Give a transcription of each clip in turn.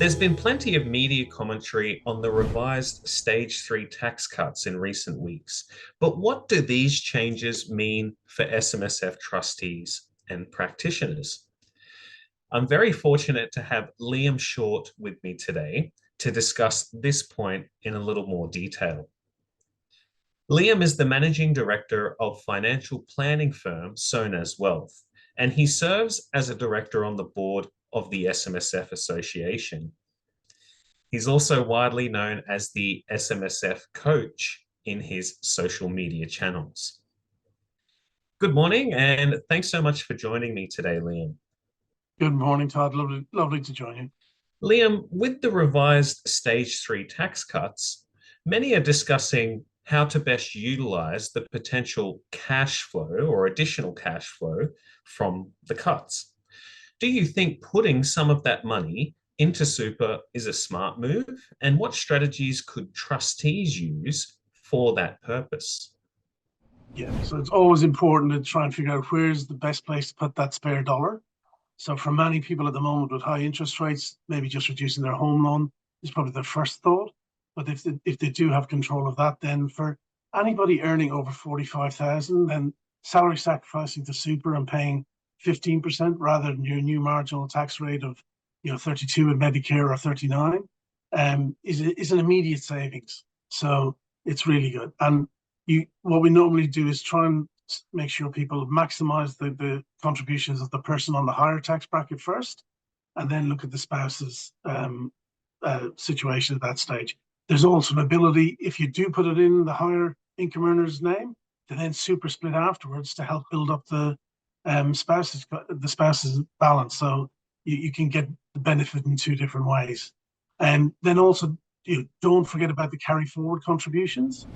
There's been plenty of media commentary on the revised Stage 3 tax cuts in recent weeks. But what do these changes mean for SMSF trustees and practitioners? I'm very fortunate to have Liam Shorte with me today to discuss this point in a little more detail. Liam is the managing director of financial planning firm Sonas Wealth, and he serves as a director on the board of the SMSF Association. He's also widely known as the SMSF coach in his social media channels. Good morning, and thanks so much for joining me today, Liam. Good morning, Todd. Lovely to join you. Liam, with the revised Stage 3 tax cuts, many are discussing how to best utilize the potential cash flow or additional cash flow from the cuts. Do you think putting some of that money into super is a smart move? And what strategies could trustees use for that purpose? Yeah, so it's always important to try and figure out where's the best place to put that spare dollar. So for many people at the moment with high interest rates, maybe just reducing their home loan is probably their first thought. But if they do have control of that, then for anybody earning over 45,000, then salary sacrificing to super and paying 15% rather than your new marginal tax rate of 32 in Medicare or 39 is an immediate savings. So it's really good. And what we normally do is try and make sure people maximize the contributions of the person on the higher tax bracket first, and then look at the spouse's situation at that stage. There's also an ability, if you do put it in the higher income earner's name, to then super split afterwards to help build up the spouse's balance. So you can get the benefit in two different ways. And then also, don't forget about the carry forward contributions.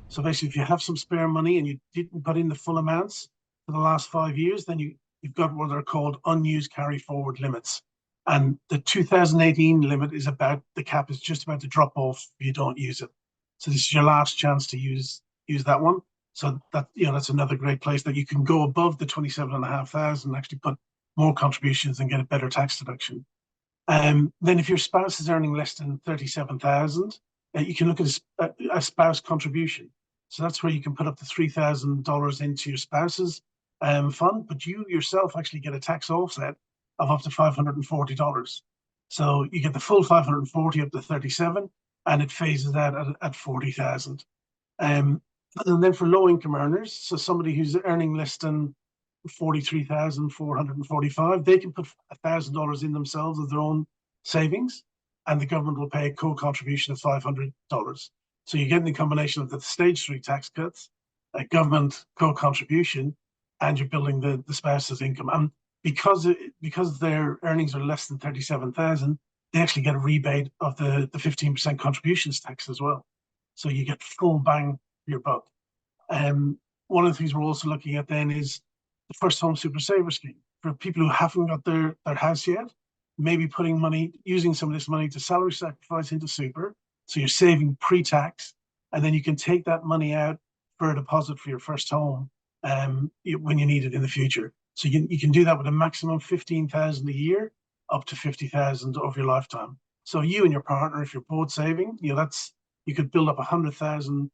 So basically, if you have some spare money and you didn't put in the full amounts for the last 5 years, then you've got what are called unused carry forward limits. And the 2018 limit is the cap is just about to drop off if you don't use it. So this is your last chance to use that one. So that's another great place that you can go above the 27,500 and actually put more contributions and get a better tax deduction. Then if your spouse is earning less than 37,000, you can look at a spouse contribution. So that's where you can put up to $3,000 into your spouse's fund, but you yourself actually get a tax offset of up to $540. So you get the full 540 up to 37, and it phases out at 40,000. And then for low income earners, so somebody who's earning less than 43,445, they can put $1,000 in themselves of their own savings, and the government will pay a co-contribution of $500. So you're getting the combination of the Stage 3 tax cuts, a government co-contribution, and you're building the spouse's income. And because their earnings are less than 37,000, they actually get a rebate of the 15% contributions tax as well. So you get full bang for your buck. One of the things we're also looking at then is the First Home Super Saver Scheme. For people who haven't got their house yet, maybe using some of this money to salary sacrifice into super, so you're saving pre-tax, and then you can take that money out for a deposit for your first home when you need it in the future. So you can do that with a maximum 15,000 a year, up to 50,000 over your lifetime. So you and your partner, if you're both saving, you could build up 100,000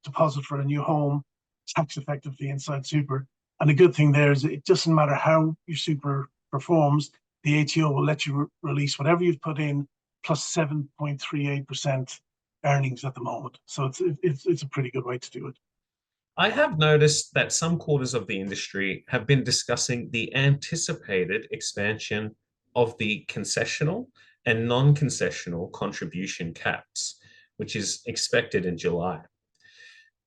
deposit for a new home tax effectively inside super. And the good thing there is it doesn't matter how your super performs, the ATO will let you release whatever you've put in plus 7.38% earnings at the moment. So it's a pretty good way to do it. I have noticed that some quarters of the industry have been discussing the anticipated expansion of the concessional and non-concessional contribution caps, which is expected in July.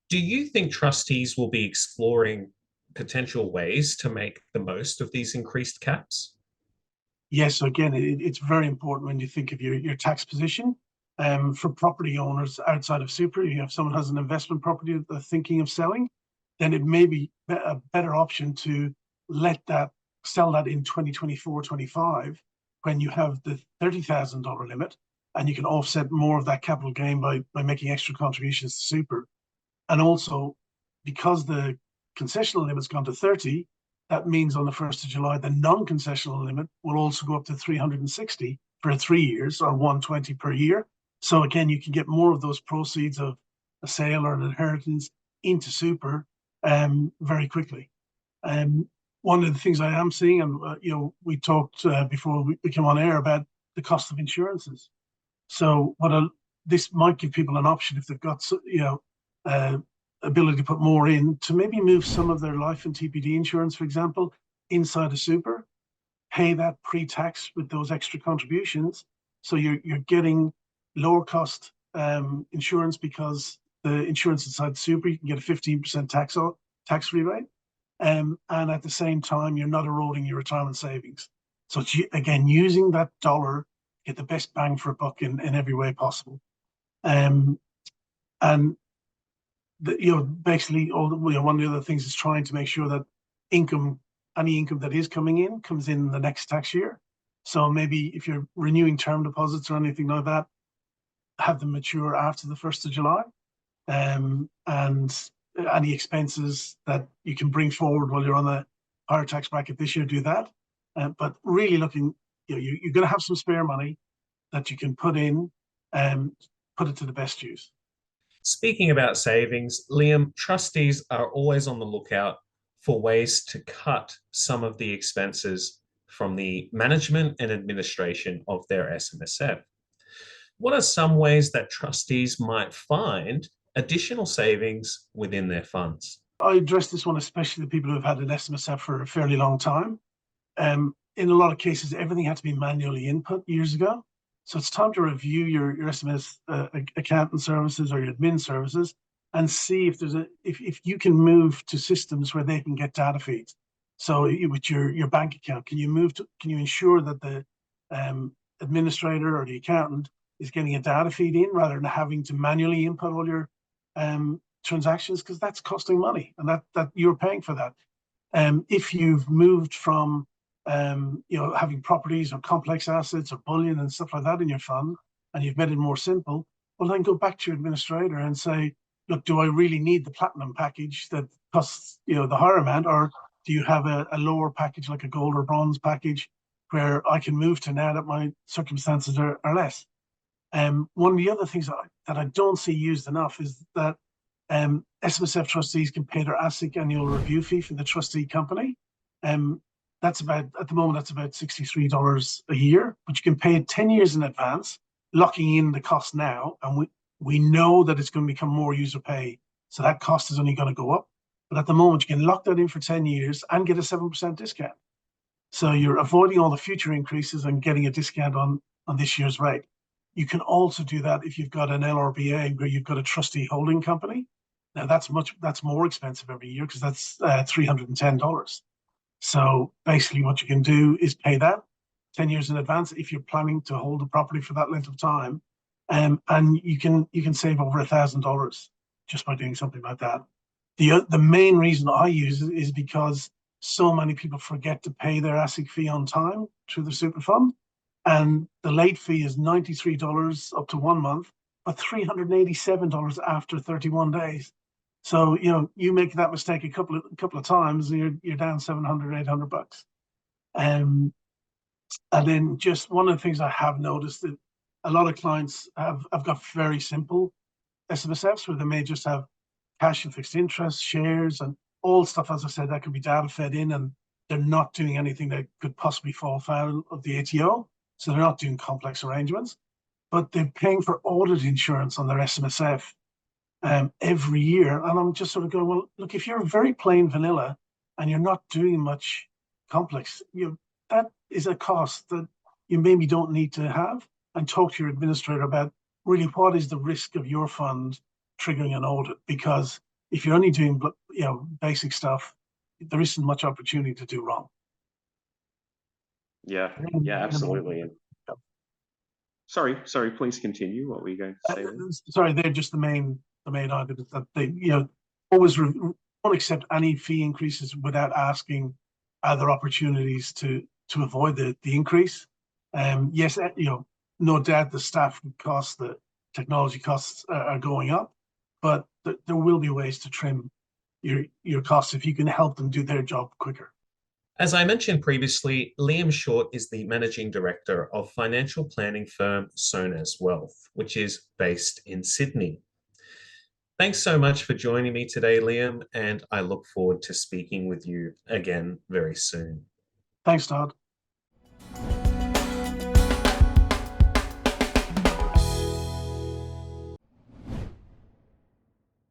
Do you think trustees will be exploring potential ways to make the most of these increased caps? Yes, so again, it's very important when you think of your tax position. For property owners outside of super, if someone has an investment property that they're thinking of selling, then it may be a better option to sell that in 2024-25 when you have the $30,000 limit, and you can offset more of that capital gain by making extra contributions to super. And also, because the concessional limit's gone to 30, that means on the 1st of July, the non-concessional limit will also go up to 360 for 3 years or 120 per year. So again, you can get more of those proceeds of a sale or an inheritance into super very quickly. One of the things I am seeing, and we talked before we came on air about the cost of insurances. So this might give people an option if they've got ability to put more in, to maybe move some of their life and TPD insurance, for example, inside a super, pay that pre-tax with those extra contributions. So you're getting lower cost insurance, because the insurance inside super, you can get a 15% tax rebate. And at the same time, you're not eroding your retirement savings. So it's, again, using that dollar, get the best bang for a buck in every way possible. And basically, one of the other things is trying to make sure that any income that is coming in comes in the next tax year. So maybe if you're renewing term deposits or anything like that, have them mature after the 1st of July. And any expenses that you can bring forward while you're on the higher tax bracket this year, do that. But really looking, you're going to have some spare money that you can put in and put it to the best use. Speaking about savings, Liam, trustees are always on the lookout for ways to cut some of the expenses from the management and administration of their SMSF. What are some ways that trustees might find additional savings within their funds? I address this one, especially the people who have had an SMSF for a fairly long time. In a lot of cases, everything had to be manually input years ago. So it's time to review your SMS accountant services or your admin services, and see if if you can move to systems where they can get data feeds. So with your bank account, can you ensure that the administrator or the accountant is getting a data feed in, rather than having to manually input all your transactions, because that's costing money, and that you're paying for that. If you've moved from having properties or complex assets or bullion and stuff like that in your fund, and you've made it more simple, well, then go back to your administrator and say, look, do I really need the platinum package that costs the higher amount, or do you have a lower package like a gold or bronze package where I can move to now that my circumstances are less? One of the other things that I don't see used enough is that SMSF trustees can pay their ASIC annual review fee for the trustee company. At the moment, that's about $63 a year, but you can pay it 10 years in advance, locking in the cost now. And we know that it's going to become more user pay, so that cost is only going to go up. But at the moment, you can lock that in for 10 years and get a 7% discount. So you're avoiding all the future increases and getting a discount on this year's rate. You can also do that if you've got an LRBA where you've got a trustee holding company. Now that's more expensive every year, because that's $310. So basically what you can do is pay that 10 years in advance if you're planning to hold the property for that length of time. And you can save over $1,000 just by doing something like that. The main reason I use it is because so many people forget to pay their ASIC fee on time through the super fund. And the late fee is $93 up to 1 month, but $387 after 31 days. So you make that mistake a couple of times, and you're down $700, $800. And then just one of the things I have noticed that a lot of clients have got very simple SMSFs where they may just have cash and fixed interest, shares, and all stuff, as I said, that could be data fed in, and they're not doing anything that could possibly fall foul of the ATO. So they're not doing complex arrangements, but they're paying for audit insurance on their SMSF every year. And I'm just sort of going, well, look, if you're very plain vanilla and you're not doing much complex, that is a cost that you maybe don't need to have. And talk to your administrator about really what is the risk of your fund triggering an audit, because if you're only doing basic stuff, there isn't much opportunity to do wrong. Yeah, absolutely. And sorry, please continue. What were you going to say? Sorry, they're just the main argument that they always won't accept any fee increases without asking other opportunities to avoid the increase. Yes, no doubt the staff costs, the technology costs are going up, but there will be ways to trim your costs if you can help them do their job quicker. As I mentioned previously, Liam Shorte is the managing director of financial planning firm Sonas Wealth, which is based in Sydney. Thanks so much for joining me today, Liam, and I look forward to speaking with you again very soon. Thanks, Todd.